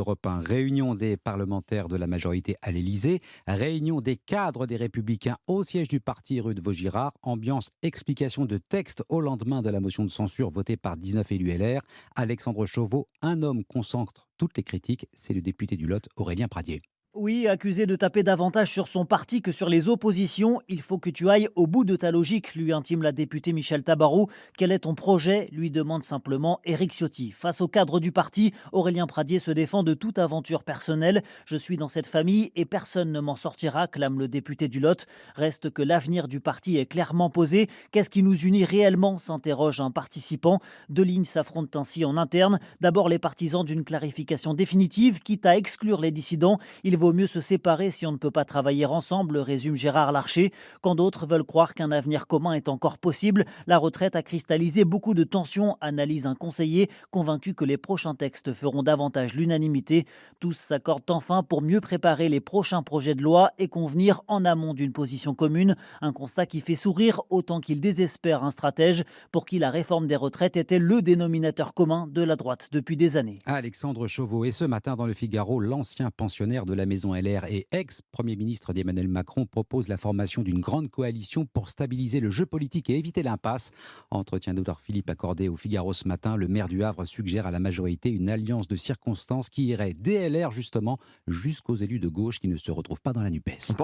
Europe 1, réunion des parlementaires de la majorité à l'Élysée, réunion des cadres des Républicains au siège du parti rue de Vaugirard, ambiance explication de texte au lendemain de la motion de censure votée par 19 élus LR. Alexandre Chauveau, un homme concentre toutes les critiques, c'est le député du Lot, Aurélien Pradier. Oui, accusé de taper davantage sur son parti que sur les oppositions, il faut que tu ailles au bout de ta logique, lui intime la députée Michel Tabarou. Quel est ton projet lui demande simplement Éric Ciotti. Face au cadre du parti, Aurélien Pradier se défend de toute aventure personnelle. Je suis dans cette famille et personne ne m'en sortira, clame le député du Lot. Reste que l'avenir du parti est clairement posé. Qu'est-ce qui nous unit réellement s'interroge un participant. Deux lignes s'affrontent ainsi en interne. D'abord les partisans d'une clarification définitive, quitte à exclure les dissidents. Il vaut mieux se séparer si on ne peut pas travailler ensemble, résume Gérard Larcher. Quand d'autres veulent croire qu'un avenir commun est encore possible, la retraite a cristallisé beaucoup de tensions, analyse un conseiller, convaincu que les prochains textes feront davantage l'unanimité. Tous s'accordent enfin pour mieux préparer les prochains projets de loi et convenir en amont d'une position commune. Un constat qui fait sourire autant qu'il désespère un stratège pour qui la réforme des retraites était le dénominateur commun de la droite depuis des années. Alexandre Chauveau. Et ce matin, dans le Figaro, l'ancien pensionnaire de la maison LR et ex-premier ministre d'Emmanuel Macron propose la formation d'une grande coalition pour stabiliser le jeu politique et éviter l'impasse. Entretien d'auteur Philippe accordé au Figaro ce matin, le maire du Havre suggère à la majorité une alliance de circonstances qui irait des LR justement jusqu'aux élus de gauche qui ne se retrouvent pas dans la NUPES.